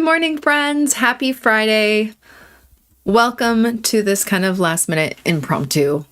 morning, friends. Happy Friday. Welcome to this kind of last minute impromptu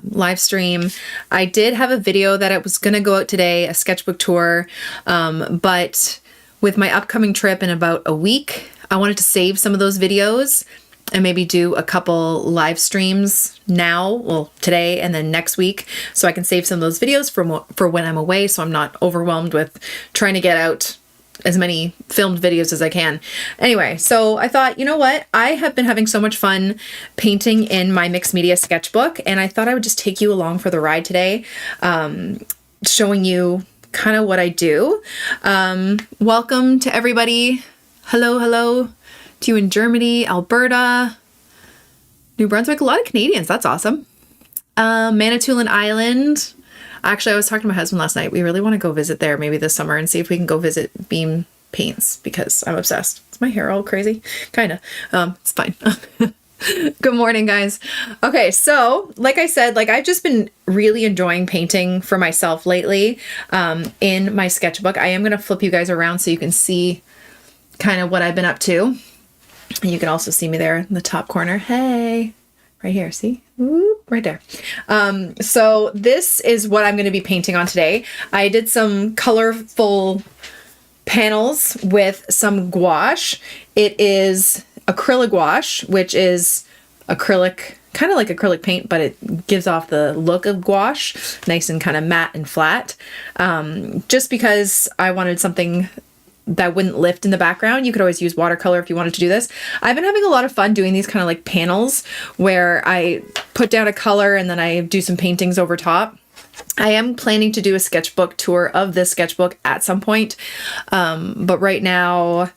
live stream. I did have a video that I was going to go out today, a sketchbook tour, but with my upcoming trip in about a week, I wanted to save some of those videos and maybe do a couple live streams now, well, today and then next week, so I can save some of those videos for when I'm away, so I'm not overwhelmed with trying to get out as many filmed videos as I can. Anyway, so I thought, you know what? I have been having so much fun painting in my mixed media sketchbook, and I thought I would just take you along for the ride today, showing you kind of what I do. Welcome to everybody. Hello to you in Germany, Alberta, New Brunswick, a lot of Canadians. That's awesome. Manitoulin Island. Actually, I was talking to my husband last night. We really want to go visit there maybe this summer and see if we can go visit Beam Paints because I'm obsessed. Is my hair all crazy? Kind of. It's fine. Good morning, guys. Okay, so like I said, I've just been really enjoying painting for myself lately in my sketchbook. I am going to flip you guys around so you can see kind of what I've been up to. And you can also see me there in the top corner. Hey, right here. See? Ooh, right there. So this is what I'm going to be painting on today. I did some colorful panels with some gouache. It is acrylic gouache, which is acrylic, kind of like acrylic paint, but it gives off the look of gouache, nice and kind of matte and flat. Just because I wanted something that wouldn't lift in the background. You could always use watercolor if you wanted to do this. I've been having a lot of fun doing these kind of like panels where I put down a color and then I do some paintings over top. I am planning to do a sketchbook tour of this sketchbook at some point, but right now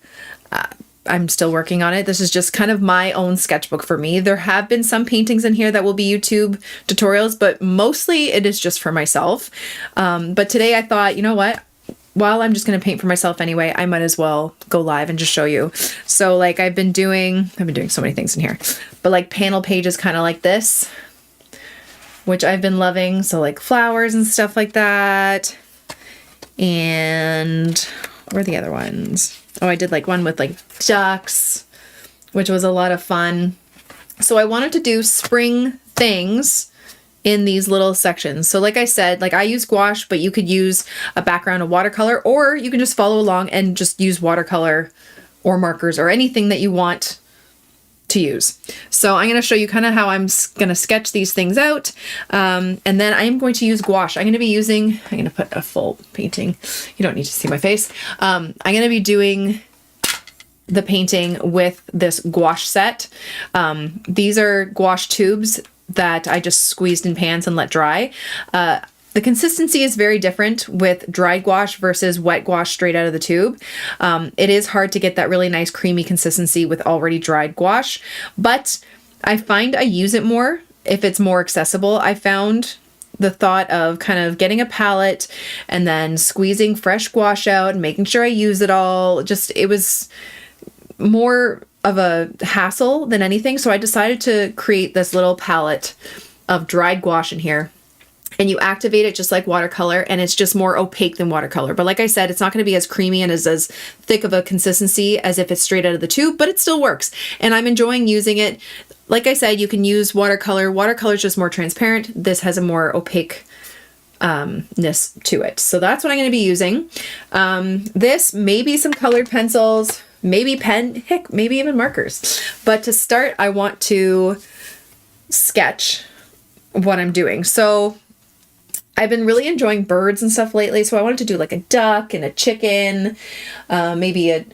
I'm still working on it. This is just kind of my own sketchbook for me. There have been some paintings in here that will be YouTube tutorials, but mostly it is just for myself. But today I thought, you know what? While I'm just going to paint for myself anyway, I might as well go live and just show you. So like I've been doing so many things in here, but like panel pages kind of like this, which I've been loving. So like flowers and stuff like that. And where are the other ones? Oh, I did like one with like ducks, which was a lot of fun. So I wanted to do spring things in these little sections. So like I said, like I use gouache, but you could use a background of watercolor, or you can just follow along and just use watercolor or markers or anything that you want to use. So I'm going to show you kind of how I'm going to sketch these things out. And then I'm going to use gouache. I'm going to put a full painting. You don't need to see my face. I'm going to be doing the painting with this gouache set. These are gouache tubes that I just squeezed in pans and let dry. The consistency is very different with dried gouache versus wet gouache straight out of the tube. It is hard to get that really nice creamy consistency with already dried gouache, but I find I use it more if it's more accessible. I found the thought of kind of getting a palette and then squeezing fresh gouache out and making sure I use it all, it was more of a hassle than anything. So I decided to create this little palette of dried gouache in here, and you activate it just like watercolor, and it's just more opaque than watercolor. But like I said, it's not going to be as creamy and as thick of a consistency as if it's straight out of the tube, but it still works. And I'm enjoying using it. Like I said, you can use watercolor. Watercolor is just more transparent. This has a more opaque ness to it. So that's what I'm going to be using. This may be some colored pencils, maybe pen, heck, maybe even markers. But to start, I want to sketch what I'm doing. So I've been really enjoying birds and stuff lately. So I wanted to do like a duck and a chicken, maybe a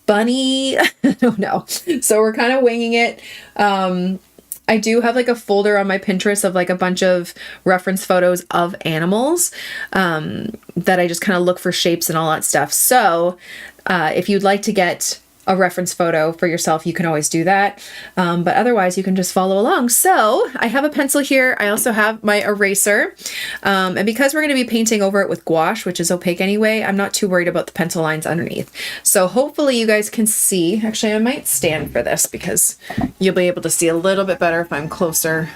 bunny. I don't know. So we're kind of winging it. I do have like a folder on my Pinterest of like a bunch of reference photos of animals that I just kind of look for shapes and all that stuff. So if you'd like to get a reference photo for yourself, you can always do that. But otherwise, you can just follow along. So I have a pencil here. I also have my eraser. And because we're going to be painting over it with gouache, which is opaque anyway, I'm not too worried about the pencil lines underneath. So hopefully you guys can see. Actually, I might stand for this because you'll be able to see a little bit better if I'm closer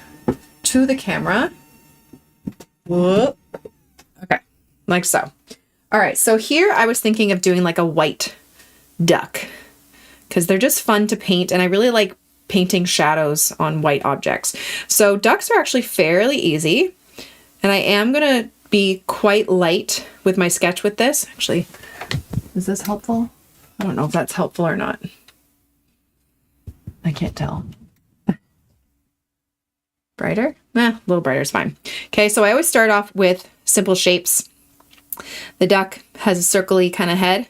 to the camera. Whoop. Okay, like so. All right, so here I was thinking of doing like a white duck, because they're just fun to paint, and I really like painting shadows on white objects. So ducks are actually fairly easy, and I am going to be quite light with my sketch with this. Actually, is this helpful? I don't know if that's helpful or not. I can't tell. Brighter? A little brighter is fine. Okay, so I always start off with simple shapes. The duck has a circly kind of head,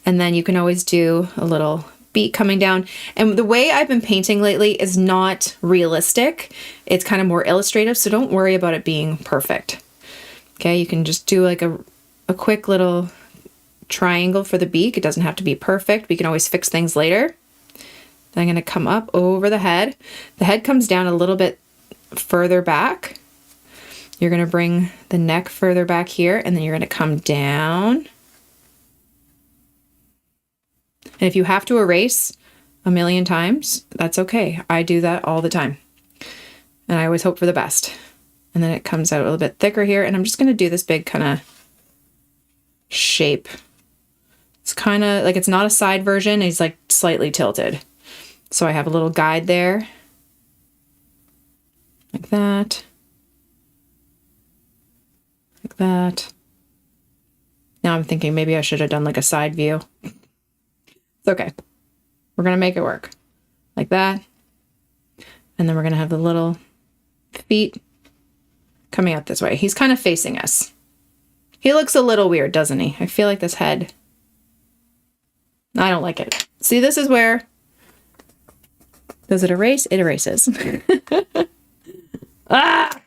and then you can always do a little beak coming down. And the way I've been painting lately is not realistic. It's kind of more illustrative, so don't worry about it being perfect. Okay, you can just do like a quick little triangle for the beak. It doesn't have to be perfect. We can always fix things later. Then I'm going to come up over the head. The head comes down a little bit further back. You're going to bring the neck further back here, and then you're going to come down. And if you have to erase a million times, that's okay. I do that all the time. And I always hope for the best. And then it comes out a little bit thicker here, and I'm just going to do this big kind of shape. It's kind of like, it's not a side version. It's like slightly tilted. So I have a little guide there. Like that. Like that. Now I'm thinking maybe I should have done like a side view. It's okay. We're going to make it work. Like that. And then we're going to have the little feet coming out this way. He's kind of facing us. He looks a little weird, doesn't he? I feel like this head. I don't like it. See, this is where... Does it erase? It erases. Ah!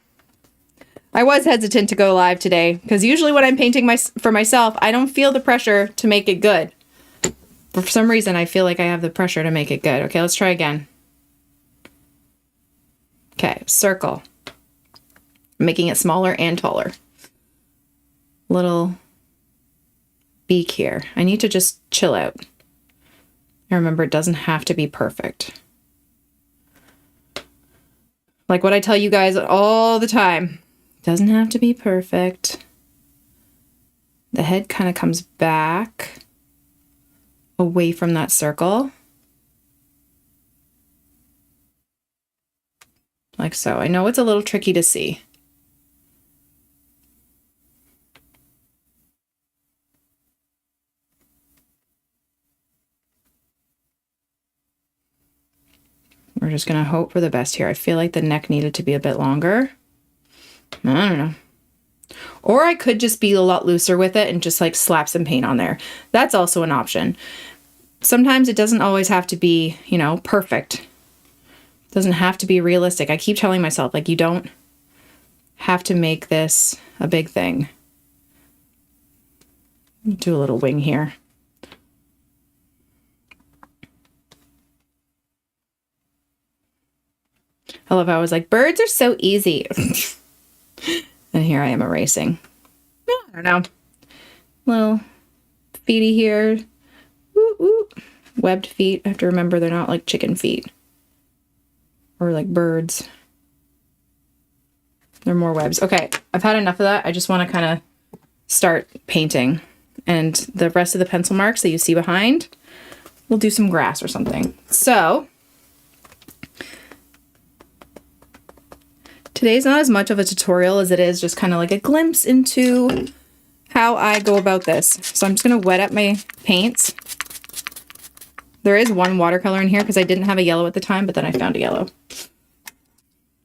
I was hesitant to go live today because usually when I'm painting for myself, I don't feel the pressure to make it good. For some reason, I feel like I have the pressure to make it good. Okay, let's try again. Okay, circle. Making it smaller and taller. Little beak here. I need to just chill out. And remember, it doesn't have to be perfect. Like what I tell you guys all the time. It doesn't have to be perfect. The head kind of comes back away from that circle. Like so. I know it's a little tricky to see. We're just going to hope for the best here. I feel like the neck needed to be a bit longer. I don't know. Or I could just be a lot looser with it and just like slap some paint on there. That's also an option. Sometimes it doesn't always have to be, you know, perfect. It doesn't have to be realistic. I keep telling myself, like, you don't have to make this a big thing. Do a little wing here. I love how I was like, birds are so easy. And here I am erasing. I don't know. Little feety here. Woo, woo. Webbed feet. I have to remember they're not like chicken feet. Or like birds. They're more webs. Okay, I've had enough of that. I just want to kind of start painting. And the rest of the pencil marks that you see behind, we'll do some grass or something. So... today's not as much of a tutorial as it is just kind of like a glimpse into how I go about this. So I'm just going to wet up my paints. There is one watercolor in here because I didn't have a yellow at the time, but then I found a yellow.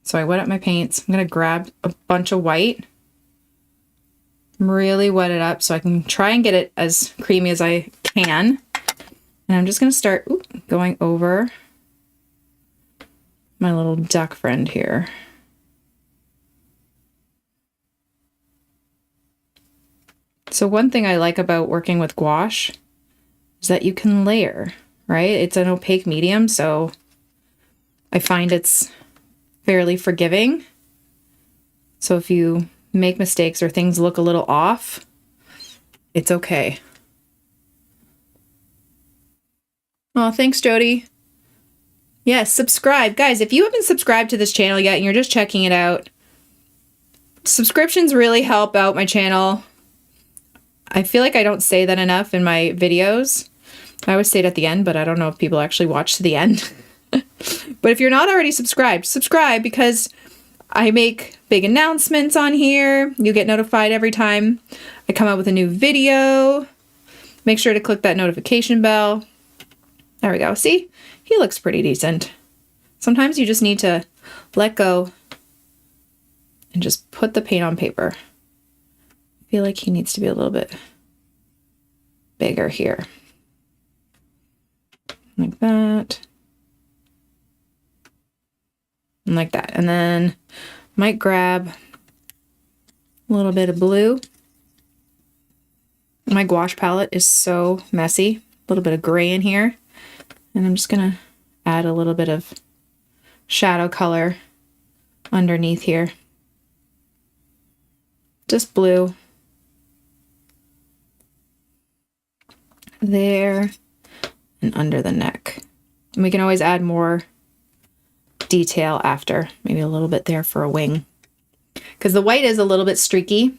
So I wet up my paints. I'm going to grab a bunch of white, really wet it up so I can try and get it as creamy as I can. And I'm just going to start going over my little duck friend here. So one thing I like about working with gouache is that you can layer, right? It's an opaque medium, so I find it's fairly forgiving. So if you make mistakes or things look a little off, it's okay. Oh, thanks, Jody. Yes, subscribe. Guys, if you haven't subscribed to this channel yet and you're just checking it out, subscriptions really help out my channel. I feel like I don't say that enough in my videos, I always say it at the end, but I don't know if people actually watch to the end. But if you're not already subscribed, subscribe, because I make big announcements on here. You get notified every time I come out with a new video. Make sure to click that notification bell. There we go. See? He looks pretty decent. Sometimes you just need to let go and just put the paint on paper. I feel like he needs to be a little bit bigger here. Like that. And like that. And then might grab a little bit of blue. My gouache palette is so messy. A little bit of gray in here. And I'm just going to add a little bit of shadow color underneath here. Just blue. There. And under the neck. And we can always add more detail after. Maybe a little bit there for a wing. Because the white is a little bit streaky.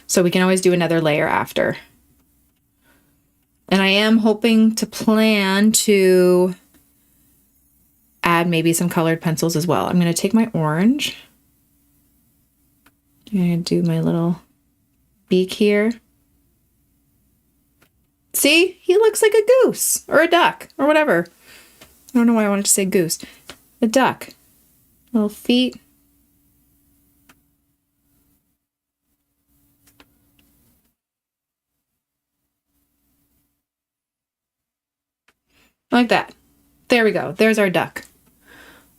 So we can always do another layer after. And I am hoping to plan to add maybe some colored pencils as well. I'm going to take my orange. I'm going to do my little beak here. See? He looks like a goose or a duck or whatever. I don't know why I wanted to say goose. A duck. Little feet. Like that. There we go. There's our duck.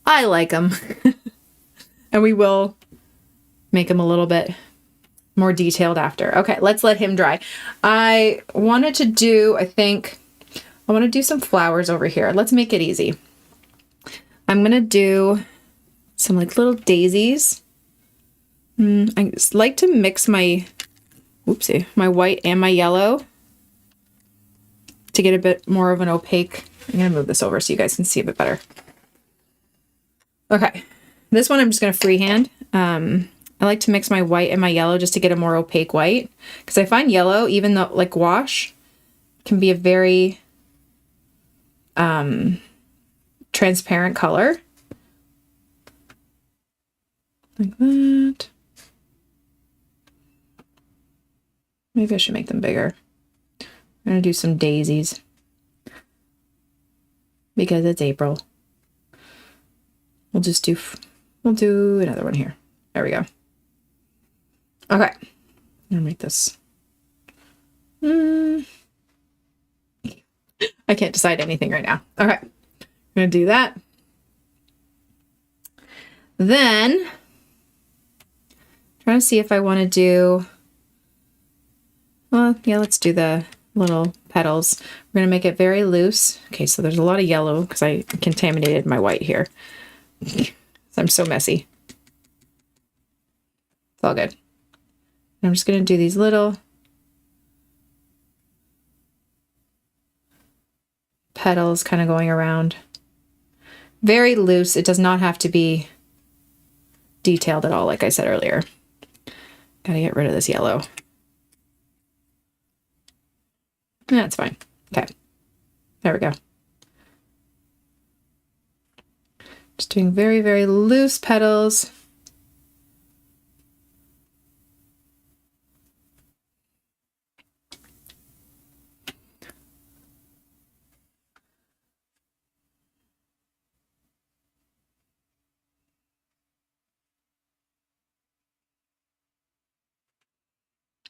I like him. And we will make him a little bit more detailed after. Okay, let's let him dry. I wanted to do, I want to do some flowers over here. Let's make it easy. I'm going to do some like little daisies. I just like to mix my, my white and my yellow to get a bit more of an opaque. I'm going to move this over so you guys can see a bit better. Okay, this one I'm just going to freehand. I like to mix my white and my yellow just to get a more opaque white, because I find yellow, even though like gouache, can be a very transparent color. Like that. Maybe I should make them bigger. I'm going to do some daisies because it's April. We'll do another one here. There we go. Okay. I'm gonna make this. I can't decide anything right now. Okay. I'm gonna do that. Then, trying to see if I want to do, well, yeah, let's do the little petals. We're going to make it very loose. Okay, so there's a lot of yellow because I contaminated my white here. I'm so messy. It's all good. I'm just going to do these little petals kind of going around. Very loose. It does not have to be detailed at all, like I said earlier. Gotta get rid of this yellow. That's fine. Okay. There we go. Just doing very, very loose petals.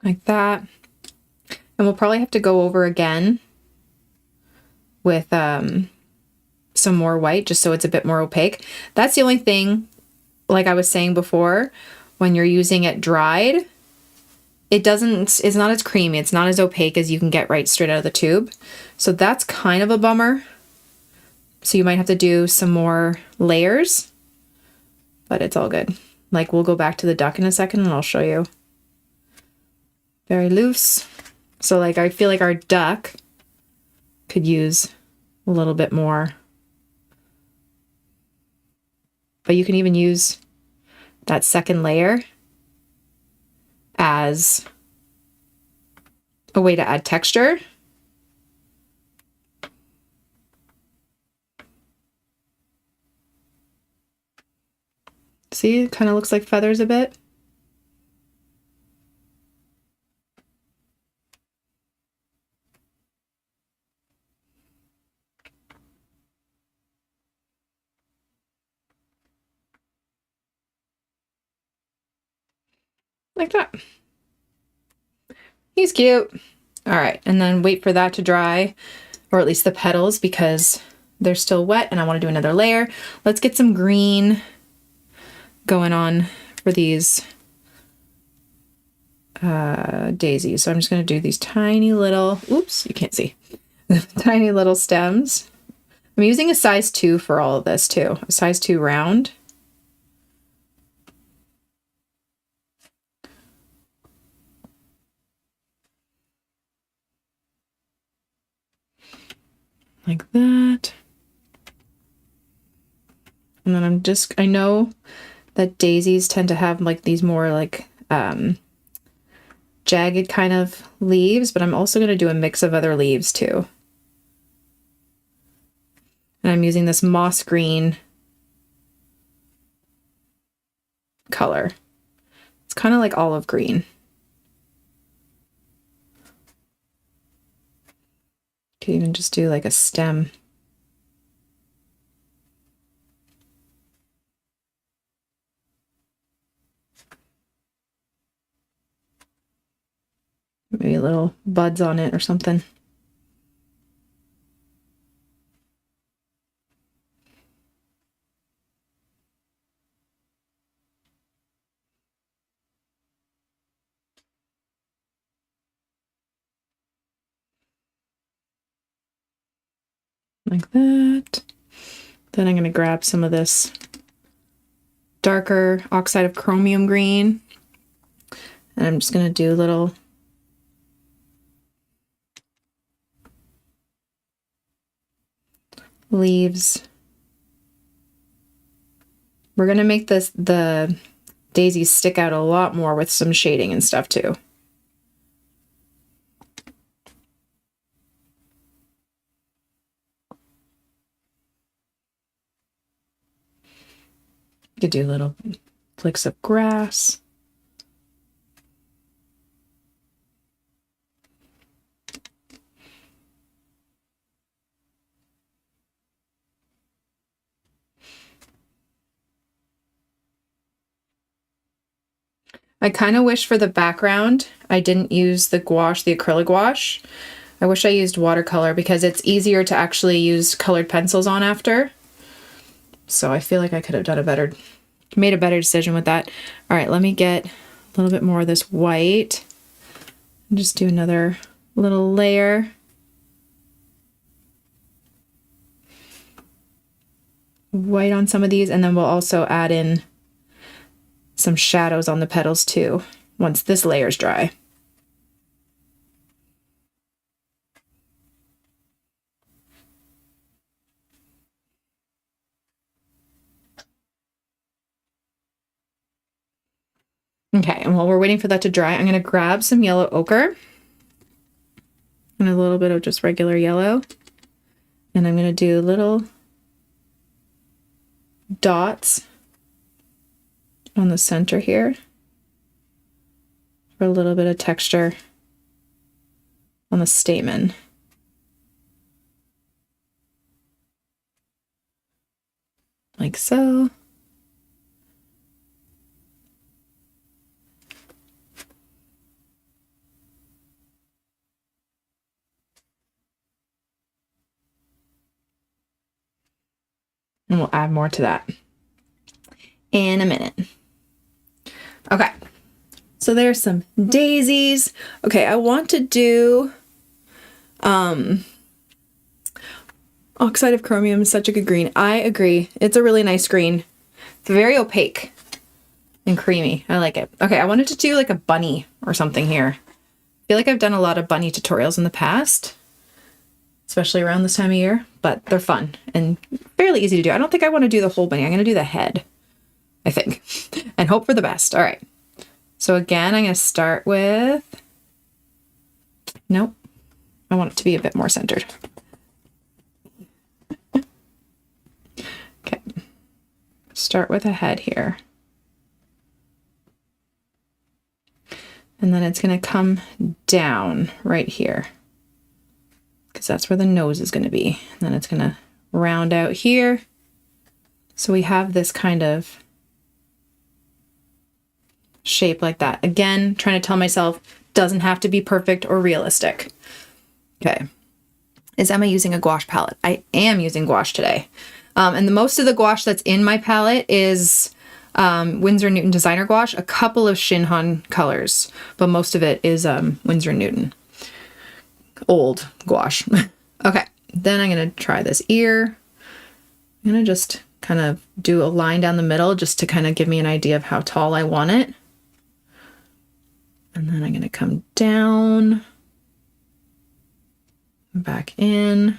Like that. And we'll probably have to go over again with some more white, just so it's a bit more opaque. That's the only thing, like I was saying before, when you're using it dried, it's not as creamy, it's not as opaque as you can get right straight out of the tube. So that's kind of a bummer. So you might have to do some more layers, but it's all good. Like, we'll go back to the duck in a second and I'll show you. Very loose. So like, I feel like our duck could use a little bit more. But you can even use that second layer as a way to add texture. See, it kind of looks like feathers a bit. Like that. He's cute. All right, and then wait for that to dry, or at least the petals, because they're still wet and I want to do another layer. Let's get some green going on for these daisies. So I'm just going to do these tiny little, oops, you can't see, tiny little stems. I'm using a size 2 for all of this too, a size 2 round. Like that. And then I know that daisies tend to have like these more like jagged kind of leaves, but I'm also going to do a mix of other leaves too. And I'm using this moss green color. It's kind of like olive green. Could even just do like a stem. Maybe little buds on it or something. Like that. Then I'm going to grab some of this darker oxide of chromium green, and I'm just going to do little leaves. We're going to make the daisies stick out a lot more with some shading and stuff too. You could do little flicks of grass. I kind of wish for the background I didn't use the gouache, the acrylic gouache. I wish I used watercolor because it's easier to actually use colored pencils on after. So I feel like I could have done made a better decision with that. All right, let me get a little bit more of this white and just do another little layer. White on some of these, and then we'll also add in some shadows on the petals too, once this layer's dry. Okay, and while we're waiting for that to dry, I'm going to grab some yellow ochre and a little bit of just regular yellow, and I'm going to do little dots on the center here for a little bit of texture on the stamen. Like so. And we'll add more to that in a minute. Okay, so there's some daisies. Okay, I want to do oxide of chromium is such a good green. I agree. It's a really nice green. It's very opaque and creamy. I like it. Okay, I wanted to do like a bunny or something here. I feel like I've done a lot of bunny tutorials in the past, especially around this time of year, but they're fun and fairly easy to do. I don't think I want to do the whole bunny. I'm going to do the head, I think, and hope for the best. All right. So again, I'm going to start with, nope, I want it to be a bit more centered. Okay. Start with a head here. And then it's going to come down right here, because that's where the nose is going to be. And then it's going to round out here. So we have this kind of shape like that. Again, trying to tell myself doesn't have to be perfect or realistic. Okay. Is Emma using a gouache palette? I am using gouache today. And the most of the gouache that's in my palette is Winsor & Newton designer gouache, a couple of Shinhan colors, but most of it is Winsor & Newton old gouache. Okay, then I'm going to try this ear. I'm going to just kind of do a line down the middle just to kind of give me an idea of how tall I want it. And then I'm going to come down, back in,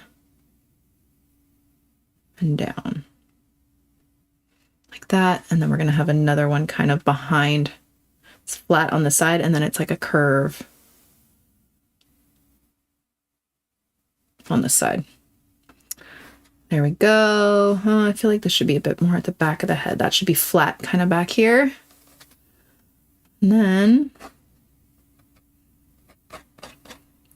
and down. Like that. And then we're going to have another one kind of behind. It's flat on the side, and then it's like a curve on this side. There we go. Oh, I feel like this should be a bit more at the back of the head. That should be flat kind of back here. And then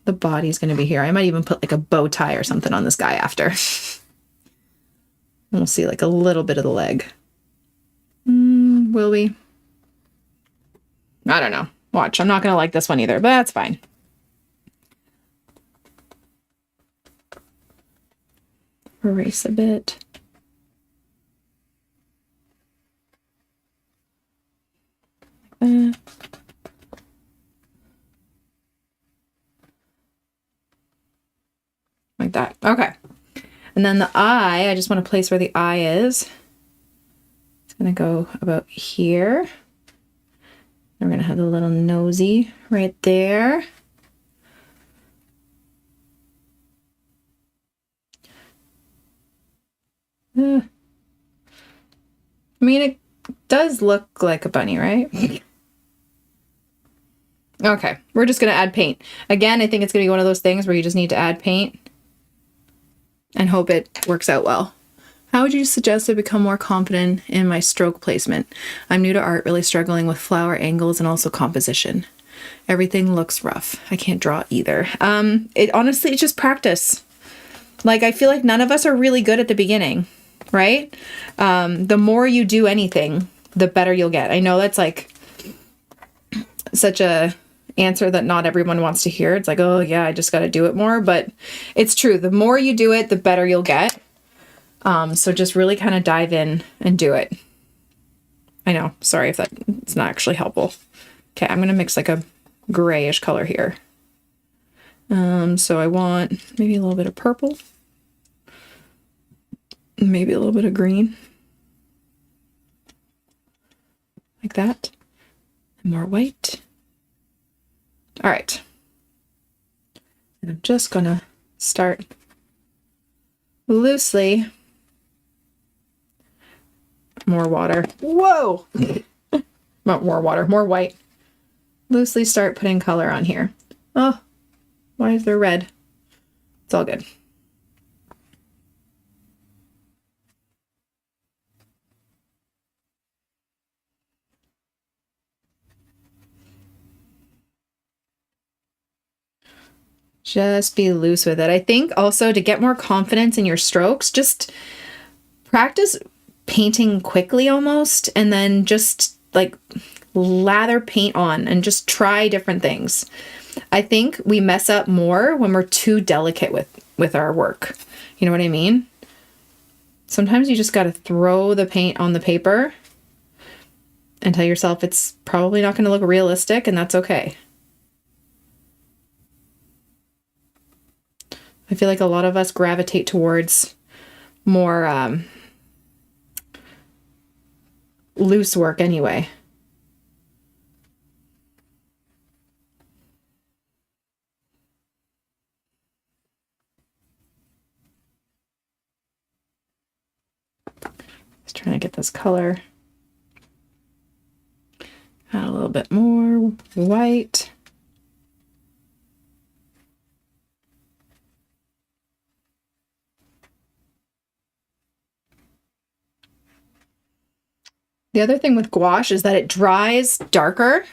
the body's going to be here. I might even put like a bow tie or something on this guy after. And we'll see like a little bit of the leg. Will we? I don't know. Watch. I'm not going to like this one either, but that's fine. Erase a bit. Like that. Like that. Okay. And then the eye, I just want to place where the eye is. It's going to go about here. And we're going to have the little nosy right there. I mean, it does look like a bunny, right? Okay, we're just going to add paint. Again, I think it's going to be one of those things where you just need to add paint and hope it works out well. How would you suggest I become more confident in my stroke placement? I'm new to art, really struggling with flower angles and also composition. Everything looks rough. I can't draw either. Honestly, it's just practice. Like, I feel like none of us are really good at the beginning, right? The more you do anything, the better you'll get. I know that's like such a answer that not everyone wants to hear. It's like, oh yeah, I just got to do it more. But it's true. The more you do it, the better you'll get. So just really kind of dive in and do it. I know. Sorry if it's not actually helpful. Okay, I'm going to mix like a grayish color here. So I want maybe a little bit of purple. Maybe a little bit of green. Like that. And more white. All right. And I'm just going to start loosely. More water. Whoa! Not more water, more white. Loosely start putting color on here. Oh, why is there red? It's all good. Just be loose with it. I think also to get more confidence in your strokes, just practice painting quickly almost, and then just like lather paint on and just try different things. I think we mess up more when we're too delicate with our work. You know what I mean? Sometimes you just got to throw the paint on the paper and tell yourself it's probably not going to look realistic, and that's okay. I feel like a lot of us gravitate towards more loose work anyway. Just trying to get this color. Add a little bit more white. The other thing with gouache is that it dries darker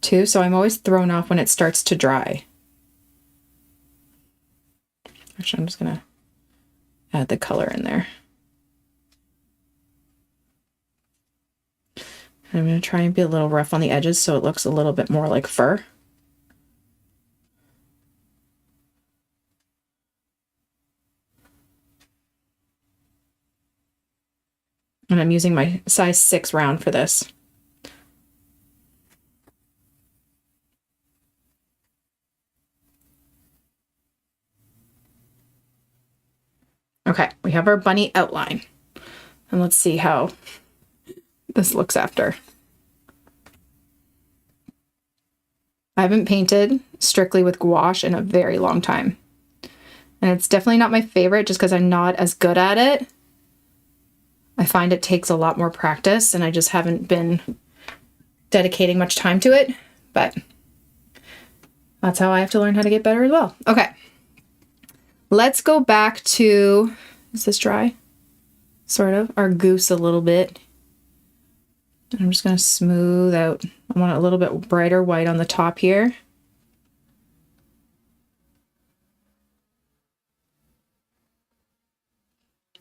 too, so I'm always thrown off when it starts to dry. Actually, I'm just gonna add the color in there. I'm gonna try and be a little rough on the edges so it looks a little bit more like fur. And I'm using my size 6 round for this. Okay, we have our bunny outline. And let's see how this looks after. I haven't painted strictly with gouache in a very long time. And it's definitely not my favorite just because I'm not as good at it. I find it takes a lot more practice and I just haven't been dedicating much time to it, but that's how I have to learn how to get better as well. Okay, let's go back to, is this dry? Sort of, our goose a little bit. And I'm just gonna smooth out. I want a little bit brighter white on the top here.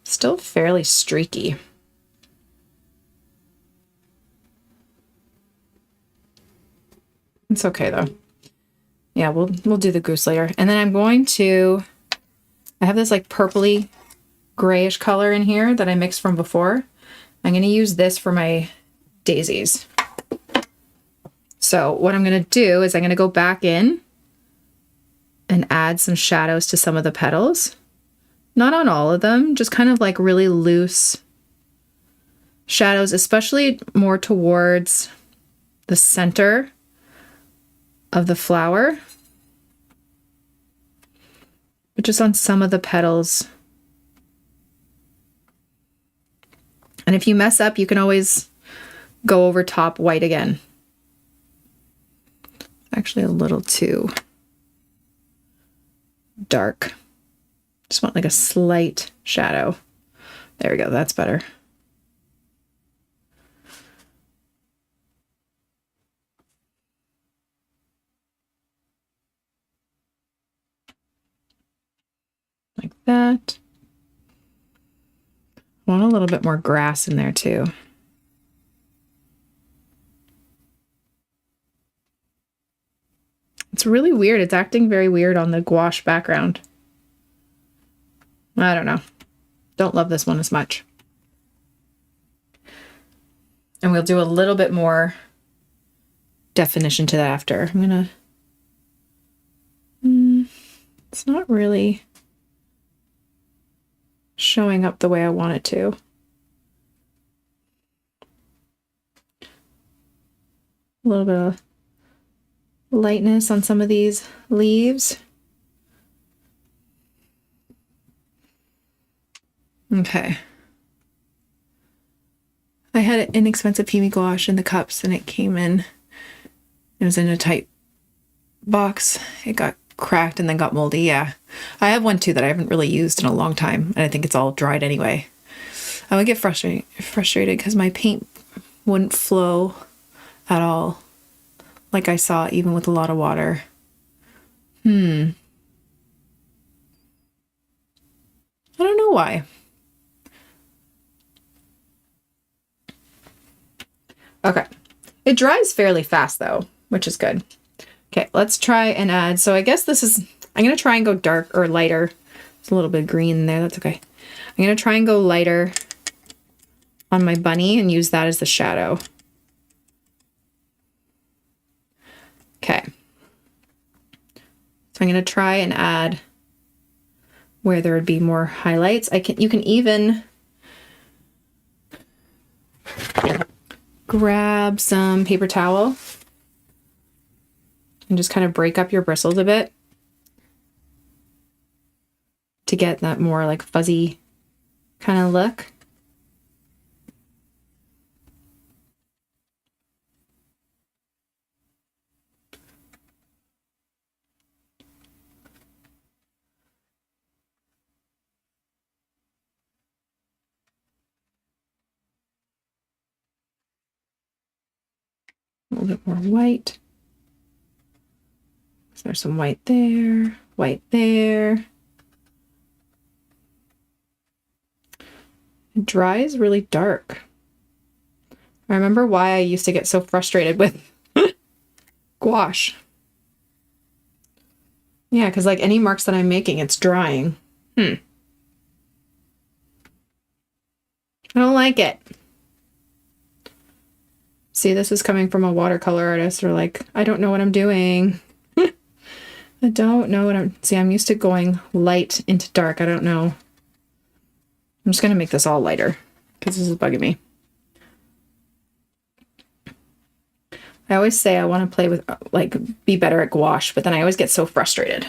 Still fairly streaky. It's okay though. Yeah, we'll do the goose later. And then I'm going to, I have this like purpley grayish color in here that I mixed from before. I'm going to use this for my daisies. So what I'm going to do is I'm going to go back in and add some shadows to some of the petals. Not on all of them, just kind of like really loose shadows, especially more towards the center of the flower, but just on some of the petals. And if you mess up, you can always go over top white again. Actually a little too dark. Just want like a slight shadow. There we go, that's better. Like that. I want a little bit more grass in there too. It's really weird. It's acting very weird on the gouache background. I don't know. Don't love this one as much. And we'll do a little bit more definition to that after. I'm gonna... it's not really showing up the way I want it to. A little bit of lightness on some of these leaves. Okay. I had an inexpensive PB gouache in the cups and it came in. It was in a tight box. It got cracked and then got moldy. Yeah. I have one too that I haven't really used in a long time. And I think it's all dried anyway. I would get frustrated because my paint wouldn't flow at all. Like I saw, even with a lot of water. I don't know why. Okay. It dries fairly fast though, which is good. Okay, let's try and add. So I guess this is, I'm going to try and go dark or lighter. There's a little bit of green in there. That's okay. I'm going to try and go lighter on my bunny and use that as the shadow. Okay. So I'm going to try and add where there would be more highlights. You can even grab some paper towel and just kind of break up your bristles a bit to get that more like fuzzy kind of look. A little bit more white. So there's some white there, white there. It dries really dark. I remember why I used to get so frustrated with gouache. Yeah, because like any marks that I'm making, it's drying. I don't like it. See, this is coming from a watercolor artist, or like, I don't know what I'm doing. I don't know what see, I'm used to going light into dark. I don't know. I'm just going to make this all lighter because this is bugging me. I always say I want to play with, like, be better at gouache, but then I always get so frustrated.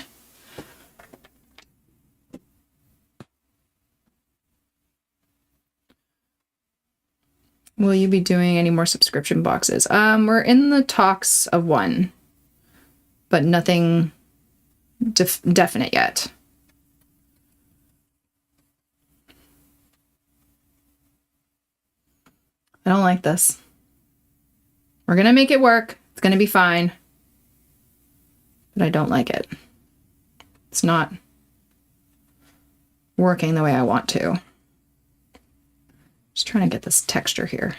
Will you be doing any more subscription boxes? We're in the talks of one, but nothing definite yet. I don't like this. We're gonna make it work. It's gonna be fine. But I don't like it. It's not working the way I want to. Just trying to get this texture here.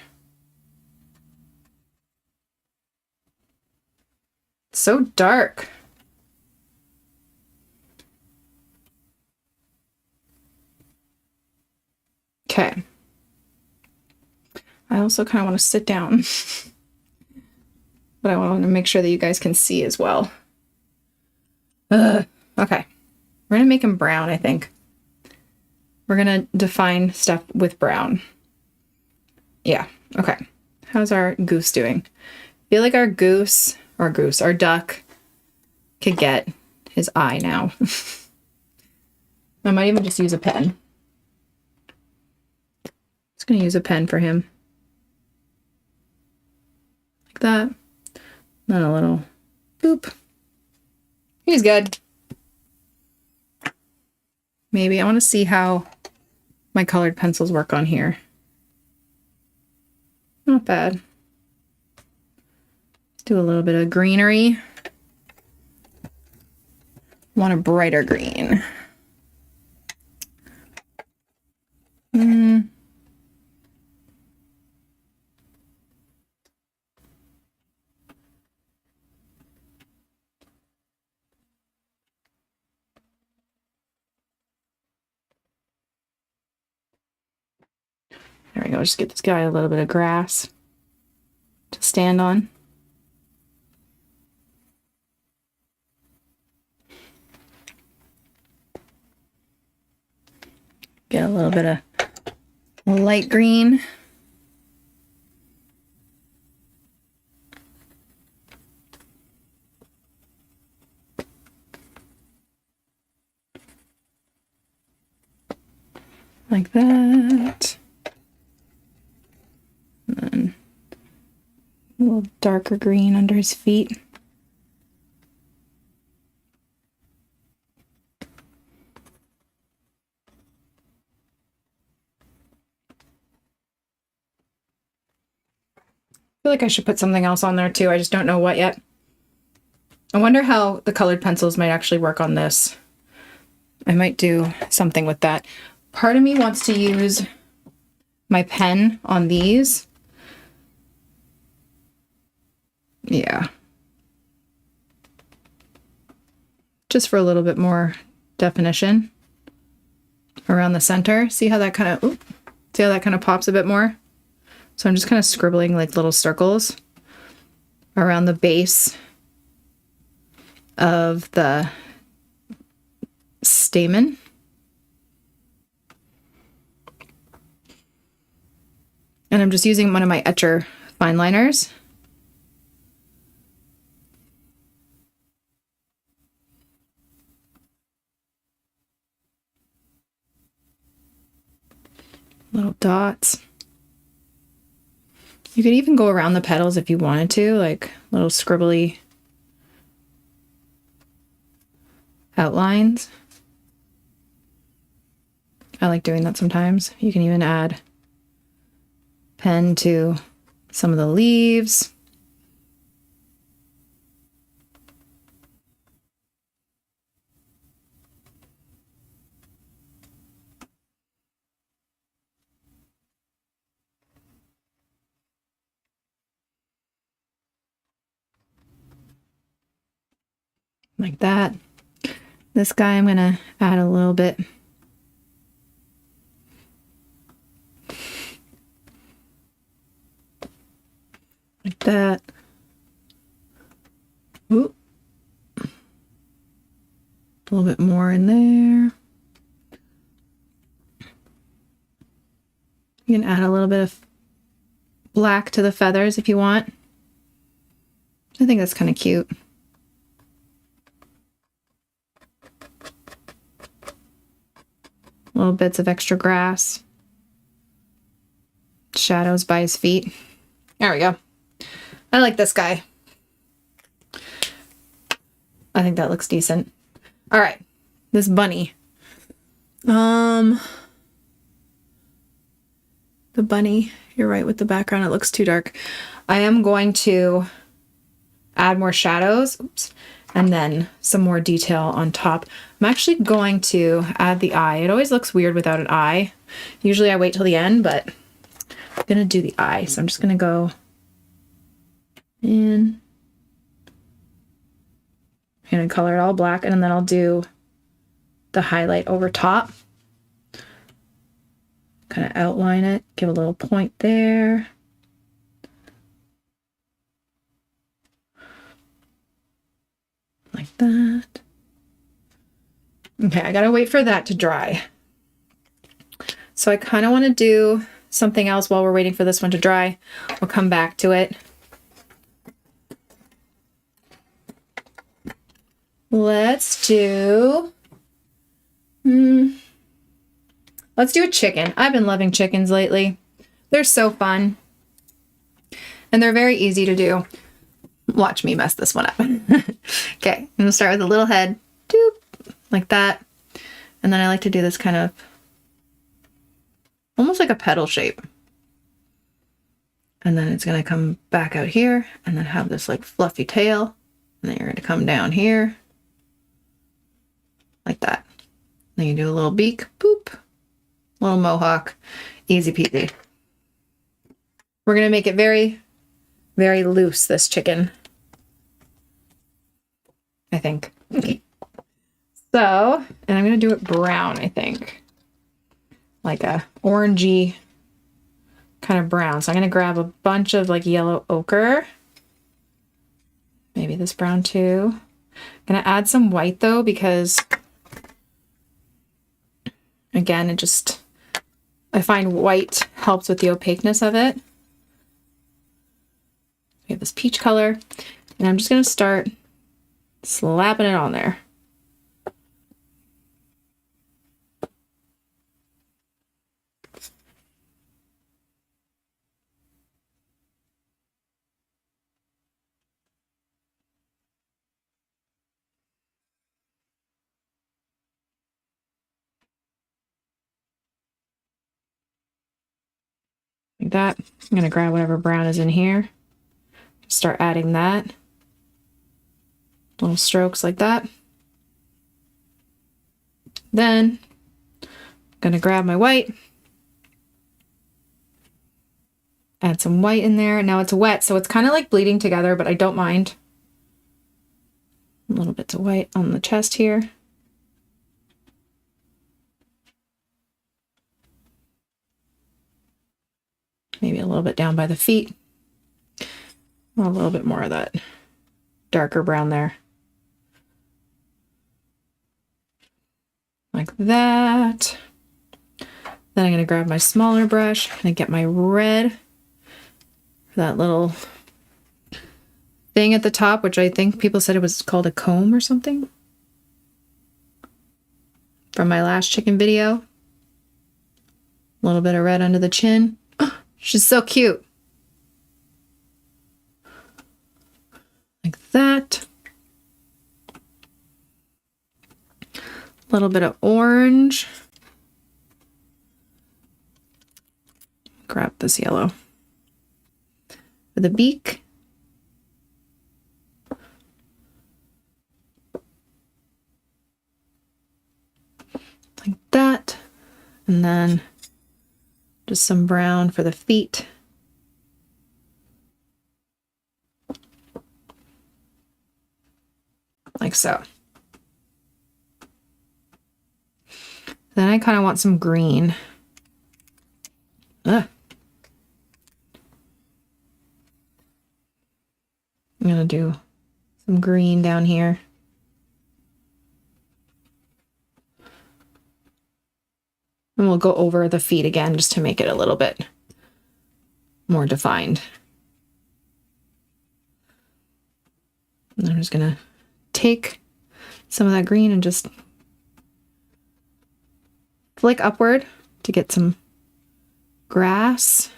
It's so dark. Okay. I also kind of want to sit down. But I want to make sure that you guys can see as well. Okay. We're going to make them brown, I think. We're going to define stuff with brown. Yeah. Okay. How's our goose doing? I feel like our our duck could get his eye now. I might even just use a pen. Just going to use a pen for him. Like that. Then a little boop. He's good. Maybe I want to see how my colored pencils work on here. Not bad. Let's do a little bit of greenery. Want a brighter green. There we go. Just get this guy a little bit of grass to stand on. Get a little bit of light green. Like that. And then a little darker green under his feet. I feel like I should put something else on there too. I just don't know what yet. I wonder how the colored pencils might actually work on this. I might do something with that. Part of me wants to use my pen on these. Yeah. Just for a little bit more definition around the center. See how that kind of pops a bit more? So I'm just kind of scribbling like little circles around the base of the stamen. And I'm just using one of my Etcher fine liners. Little dots. You could even go around the petals if you wanted to, like little scribbly outlines. I like doing that sometimes. You can even add pen to some of the leaves. like that. This guy, I'm gonna add a little bit. Like that. Ooh. A little bit more in there. You can add a little bit of black to the feathers if you want. I think that's kind of cute. Little bits of extra grass. Shadows by his feet. There we go. I like this guy. I think that looks decent. All right, this bunny. The bunny, you're right with the background, it looks too dark. I am going to add more shadows, oops, and then some more detail on top. I'm actually going to add the eye. It always looks weird without an eye. Usually I wait till the end, but I'm gonna do the eye. So I'm just gonna go in. I'm gonna color it all black, and then I'll do the highlight over top. Kind of outline it, give a little point there. Like that. Okay, I gotta wait for that to dry. So I kind of want to do something else while we're waiting for this one to dry. We'll come back to it. Let's do let's do a chicken. I've been loving chickens lately. They're so fun. And they're very easy to do. Watch me mess this one up. Okay, I'm gonna start with a little head. Doop, like that. And then I like to do this kind of almost like a petal shape. And then it's gonna come back out here and then have this like fluffy tail. And then you're gonna come down here. Like that. Then you do a little beak, boop, little mohawk, easy peasy. We're gonna make it very, very loose, this chicken, I think. So, and I'm gonna do it brown, I think. Like a orangey kind of brown. So I'm gonna grab a bunch of like yellow ochre. Maybe this brown too. I'm gonna add some white though, because again, I find white helps with the opaqueness of it. We have this peach color, and I'm just gonna start slapping it on there. Like that. I'm gonna grab whatever brown is in here. Start adding that. Little strokes like that. Then I'm gonna grab my white. Add some white in there. Now it's wet, so it's kind of like bleeding together, but I don't mind. A little bit of white on the chest here. Maybe a little bit down by the feet. A little bit more of that darker brown there. Like that. Then I'm going to grab my smaller brush and get my red. That little thing at the top, which I think people said it was called a comb or something. From my last chicken video. A little bit of red under the chin. Oh, she's so cute. Like that. A little bit of orange. Grab this yellow. For the beak. Like that. And then just some brown for the feet. like so. Then I kind of want some green. Ugh. I'm gonna do some green down here. And we'll go over the feet again just to make it a little bit more defined. And I'm just gonna take some of that green and just flick upward to get some grass.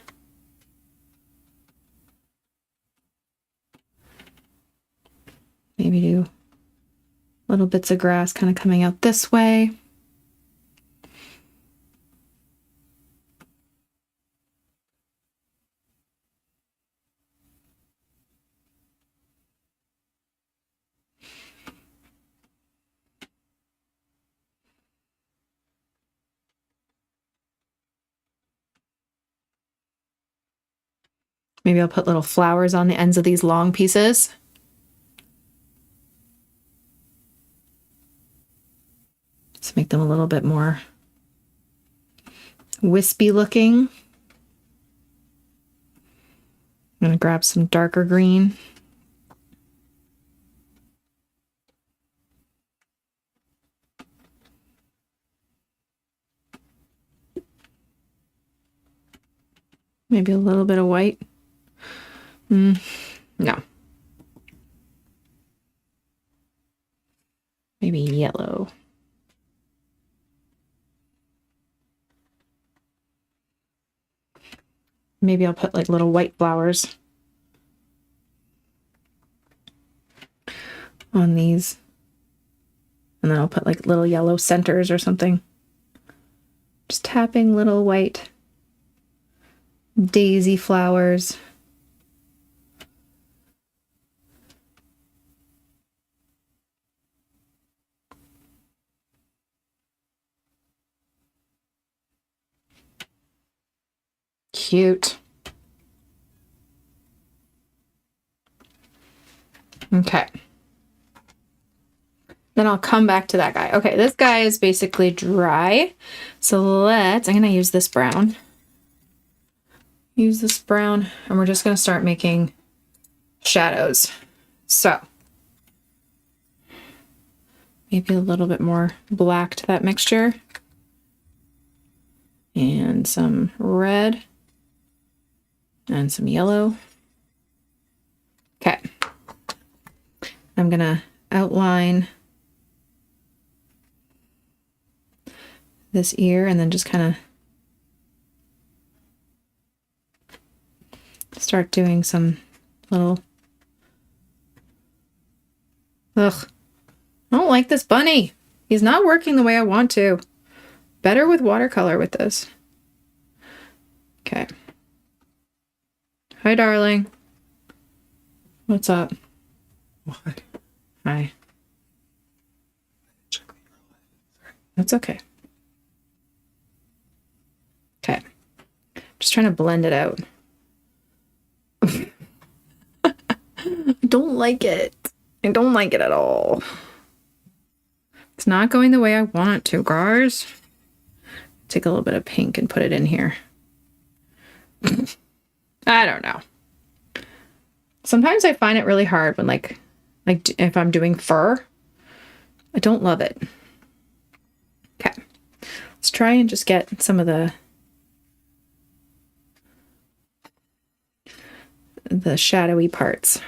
Maybe do little bits of grass kind of coming out this way. Maybe I'll put little flowers on the ends of these long pieces. Let's make them a little bit more wispy looking. I'm gonna grab some darker green. Maybe a little bit of white. No. Maybe yellow. Maybe I'll put like little white flowers on these. And then I'll put like little yellow centers or something. Just tapping little white daisy flowers. Cute. Okay. Then I'll come back to that guy. Okay, this guy is basically dry. So I'm gonna use this brown. And we're just gonna start making shadows. So maybe a little bit more black to that mixture. And some red. And some yellow. Okay. I'm gonna outline this ear and then just kind of start doing some little... Ugh. I don't like this bunny. He's not working the way I want to. Better with watercolor with this. Okay. Hi, darling. What's up? Why? Hi. That's okay. Okay. Just trying to blend it out. I don't like it. I don't like it at all. It's not going the way I want it to, guys. Take a little bit of pink and put it in here. I don't know. Sometimes I find it really hard when like if I'm doing fur, I don't love it. Okay. Let's try and just get some of the shadowy parts.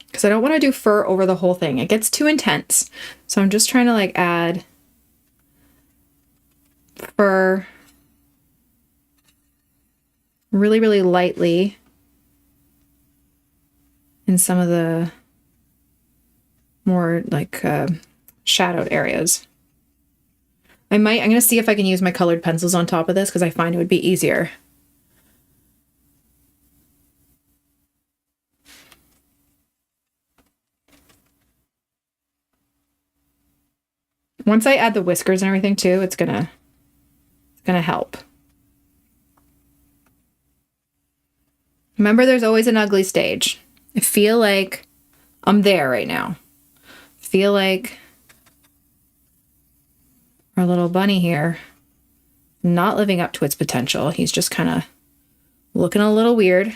Because I don't want to do fur over the whole thing. It gets too intense. So I'm just trying to like add fur really, really lightly in some of the more like shadowed areas. I'm going to see if I can use my colored pencils on top of this because I find it would be easier. Once I add the whiskers and everything too, it's gonna help. Remember, there's always an ugly stage. I feel like I'm there right now. I feel like our little bunny here not living up to its potential. He's just kind of looking a little weird.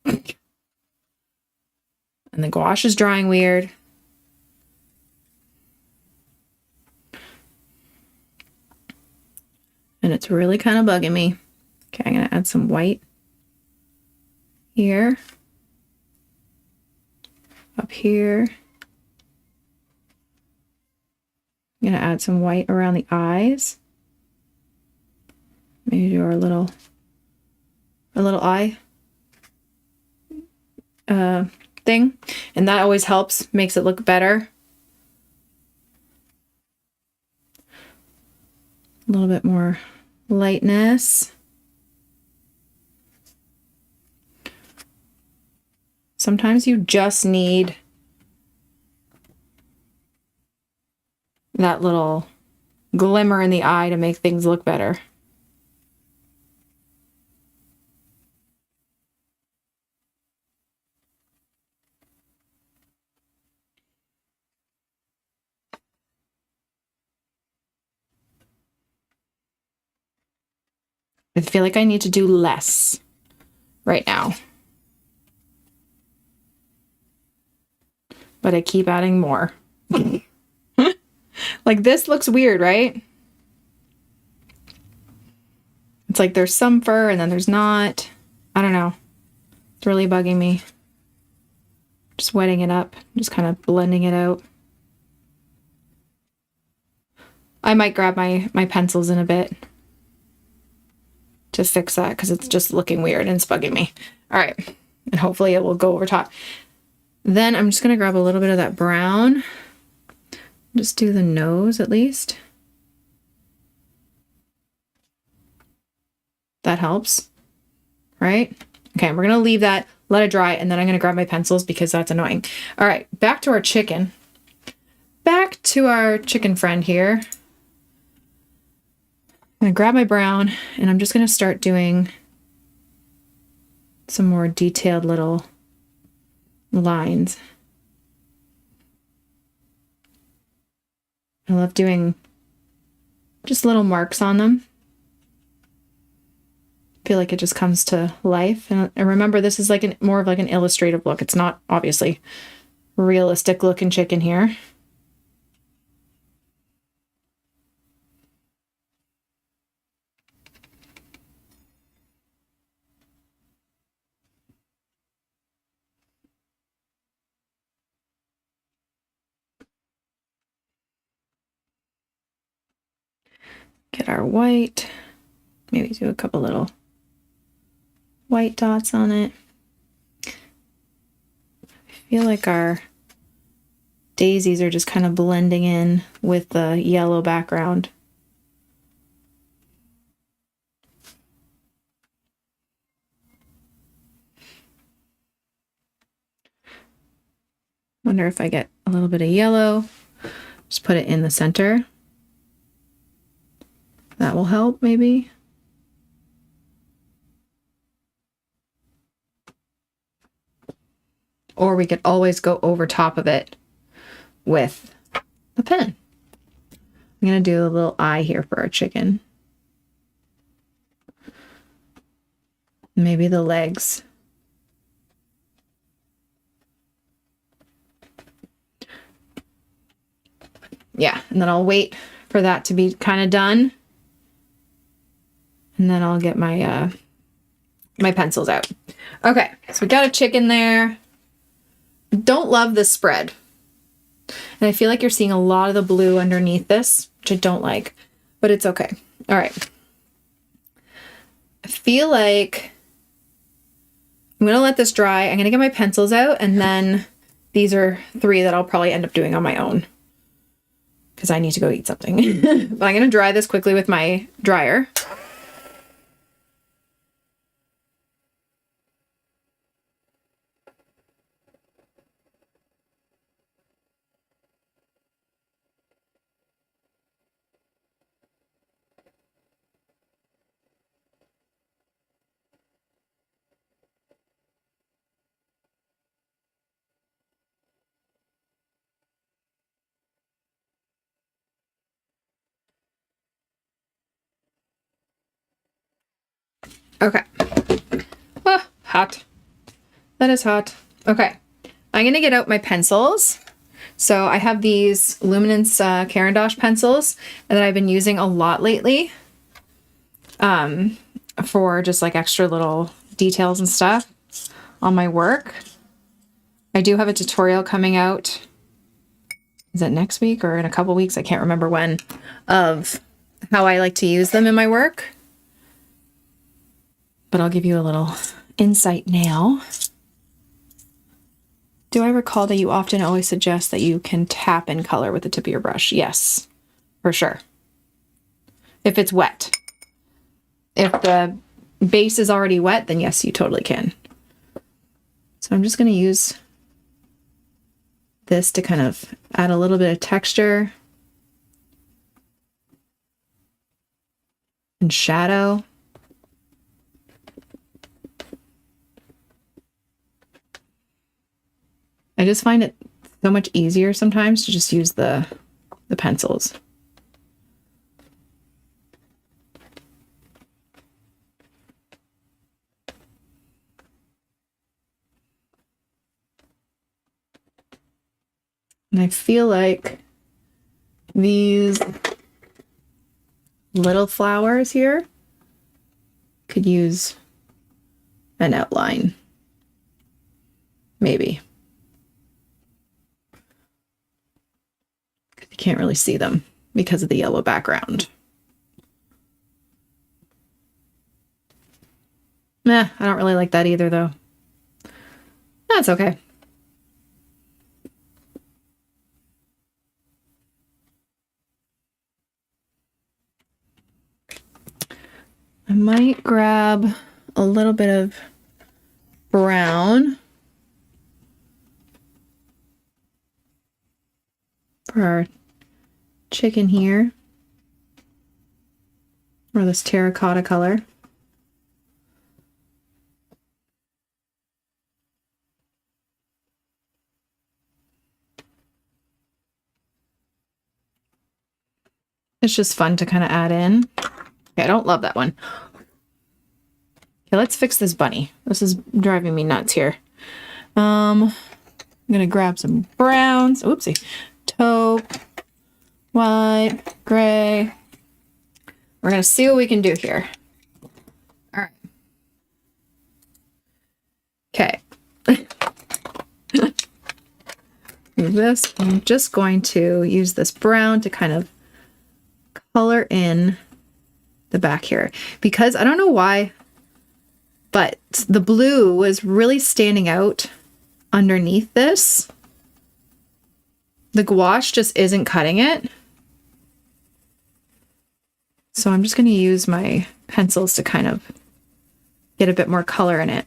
And the gouache is drying weird. And it's really kind of bugging me. Okay, I'm going to add some white here. Up here. I'm going to add some white around the eyes. Maybe do our little eye thing. And that always helps, makes it look better. A little bit more lightness. Sometimes you just need that little glimmer in the eye to make things look better. I feel like I need to do less right now. But I keep adding more. Like this looks weird, right? It's like there's some fur and then there's not. I don't know. It's really bugging me. Just wetting it up, just kind of blending it out. I might grab my pencils in a bit to fix that because it's just looking weird and it's bugging me. All right, and hopefully it will go over top. Then I'm just gonna grab a little bit of that brown. Just do the nose at least. That helps, right? Okay, we're gonna leave that, let it dry, and then I'm gonna grab my pencils because that's annoying. All right, back to our chicken. Back to our chicken friend here. I'm gonna grab my brown and I'm just gonna start doing some more detailed little lines. I love doing just little marks on them. I feel like it just comes to life. And remember, this is like more of like an illustrative look. It's not obviously realistic looking chicken here. Get our white, maybe do a couple little white dots on it. I feel like our daisies are just kind of blending in with the yellow background. Wonder if I get a little bit of yellow, just put it in the center. That will help, maybe. Or we could always go over top of it with a pen. I'm gonna do a little eye here for our chicken. Maybe the legs. Yeah, and then I'll wait for that to be kind of done. And then I'll get my my pencils out. Okay, so we got a chicken there. Don't love this spread. And I feel like you're seeing a lot of the blue underneath this, which I don't like, but it's okay. All right. I feel like I'm going to let this dry. I'm going to get my pencils out, and then these are 3 that I'll probably end up doing on my own because I need to go eat something. But I'm going to dry this quickly with my dryer. Okay. Oh, hot. That is hot. Okay. I'm going to get out my pencils. So I have these Luminance Caran d'Ache pencils that I've been using a lot lately for just like extra little details and stuff on my work. I do have a tutorial coming out. Is it next week or in a couple weeks? I can't remember when, of how I like to use them in my work. But I'll give you a little insight now. Do I recall that you often always suggest that you can tap in color with the tip of your brush? Yes, for sure. If it's wet. If the base is already wet, then yes, you totally can. So I'm just going to use this to kind of add a little bit of texture and shadow. I just find it so much easier sometimes to just use the pencils. And I feel like these little flowers here could use an outline. Maybe. You can't really see them because of the yellow background. Nah, I don't really like that either, though. That's okay. I might grab a little bit of brown for our chicken here, or this terracotta color. It's just fun to kind of add in. Okay, I don't love that one. Okay, let's fix this bunny. This is driving me nuts here. I'm gonna grab some browns. Oopsie. Taupe, white, gray. We're gonna see what we can do here. All right. Okay. This, I'm just going to use this brown to kind of color in the back here, because I don't know why, but the blue was really standing out underneath this. The gouache just isn't cutting it. So I'm just going to use my pencils to kind of get a bit more color in it.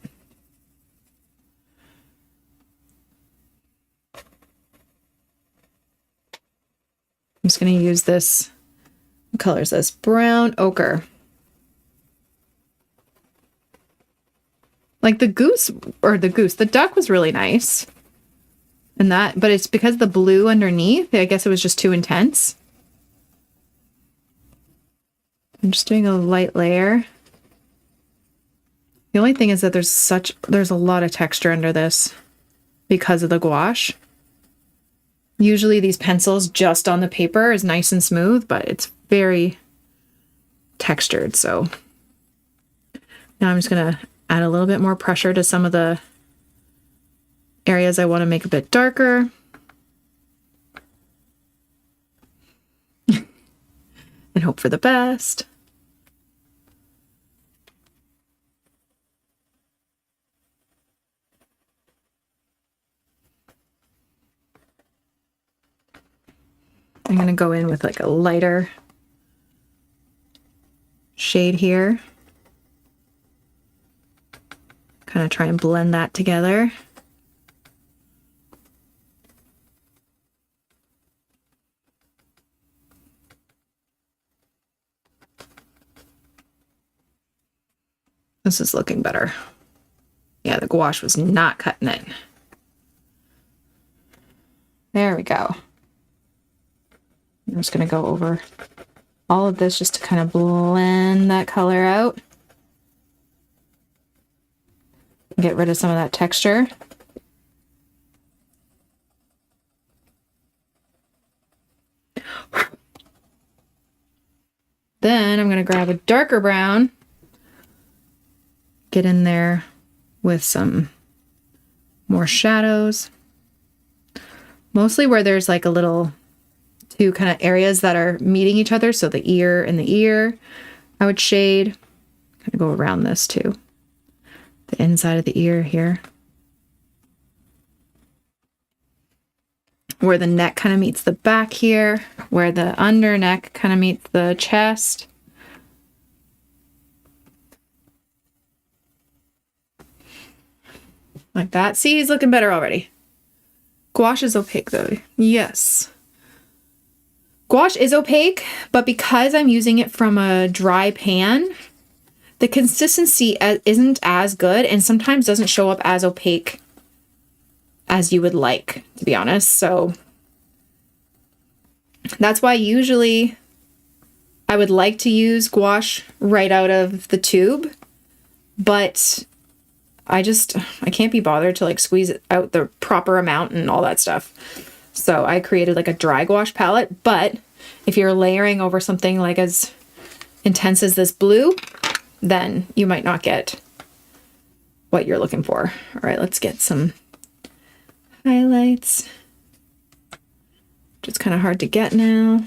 I'm just going to use this, what color is this? Brown ochre. Like the duck was really nice. And that, but it's because the blue underneath, I guess it was just too intense. I'm just doing a light layer. The only thing is that there's a lot of texture under this because of the gouache. Usually these pencils just on the paper is nice and smooth, but it's very textured. So now I'm just going to add a little bit more pressure to some of the areas I want to make a bit darker. And hope for the best. I'm going to go in with like a lighter shade here. Kind of try and blend that together. This is looking better. Yeah, the gouache was not cutting it. There we go. I'm just going to go over all of this just to kind of blend that color out. Get rid of some of that texture. Then I'm going to grab a darker brown, get in there with some more shadows, mostly where there's like a little two kind of areas that are meeting each other. So the ear and the ear, I would shade, kind of go around this too. The inside of the ear here. Where the neck kind of meets the back here, where the under neck kind of meets the chest. Like that. See, he's looking better already. Gouache is opaque though. Yes. Gouache is opaque, but because I'm using it from a dry pan, the consistency isn't as good and sometimes doesn't show up as opaque as you would like, to be honest. So that's why usually I would like to use gouache right out of the tube, but I can't be bothered to like squeeze it out the proper amount and all that stuff. So I created like a dry gouache palette, but if you're layering over something like as intense as this blue, then you might not get what you're looking for. All right, let's get some highlights. It's kind of hard to get now.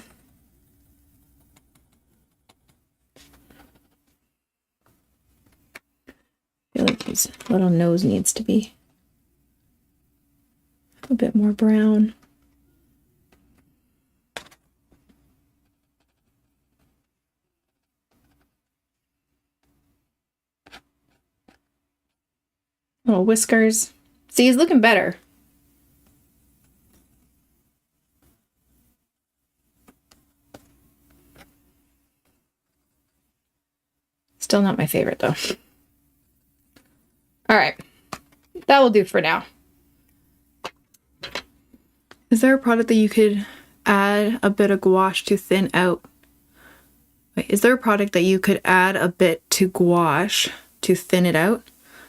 I feel like his little nose needs to be a bit more brown. Little whiskers. See, he's looking better. Still not my favorite though. All right, that will do for now. Is there a product that you could add a bit of gouache to thin out? Wait, is there a product that you could add a bit to gouache to thin it out?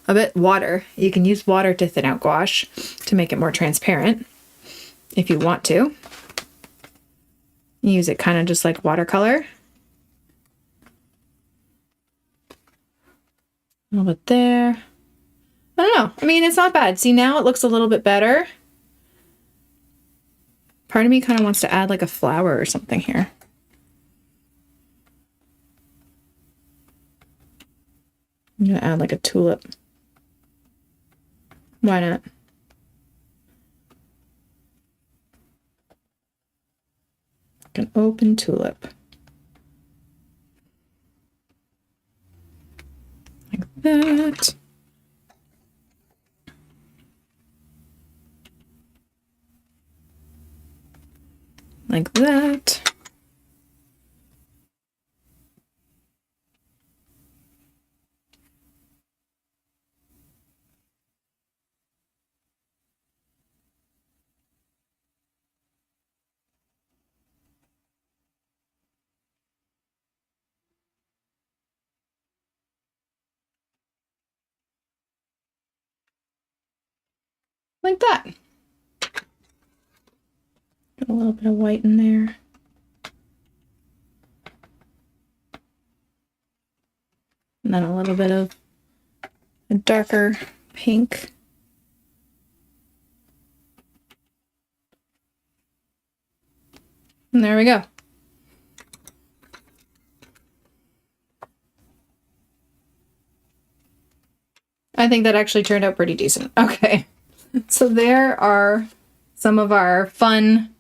A bit water. You can use water to thin out gouache to make it more transparent if you want to. Use it kind of just like watercolor. A little bit there. I don't know. I mean, it's not bad. See, now it looks a little bit better. Part of me kind of wants to add like a flower or something here. I'm going to add like a tulip. Why not? Like an open tulip. Like that. Like that. Like that. Got a little bit of white in there. And then a little bit of a darker pink. And there we go. I think that actually turned out pretty decent. Okay. So there are some of our fun.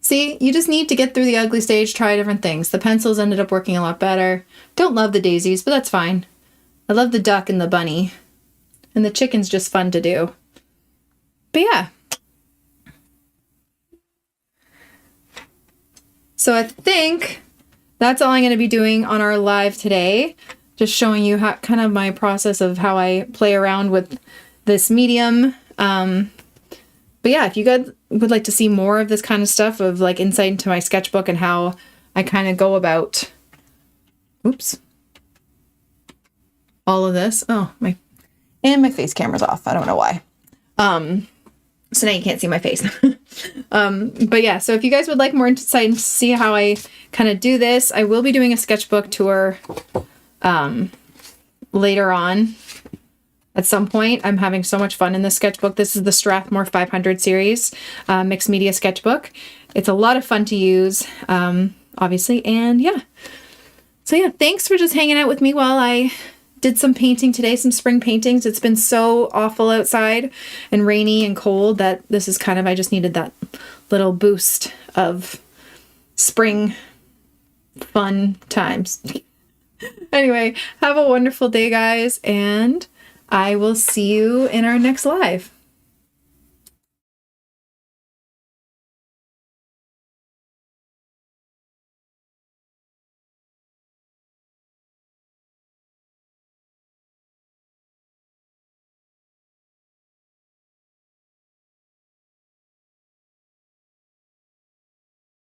See, you just need to get through the ugly stage, try different things. The pencils ended up working a lot better. Don't love the daisies, but that's fine. I love the duck and the bunny. And the chicken's just fun to do. But yeah. So I think that's all I'm going to be doing on our live today. Just showing you how kind of my process of how I play around with this medium. But yeah, if you guys would like to see more of this kind of stuff, of like insight into my sketchbook and how I kind of go about, oops, all of this. Oh, my And my face camera's off. I don't know why. So now you can't see my face. But yeah, so if you guys would like more insight and see how I kind of do this, I will be doing a sketchbook tour later on at some point. I'm having so much fun in this sketchbook. This is the Strathmore 500 series, mixed media sketchbook. It's a lot of fun to use, obviously. And yeah. So yeah, thanks for just hanging out with me while I did some painting today, some spring paintings. It's been so awful outside and rainy and cold that this is kind of, I just needed that little boost of spring fun times. Anyway, have a wonderful day, guys, and I will see you in our next live.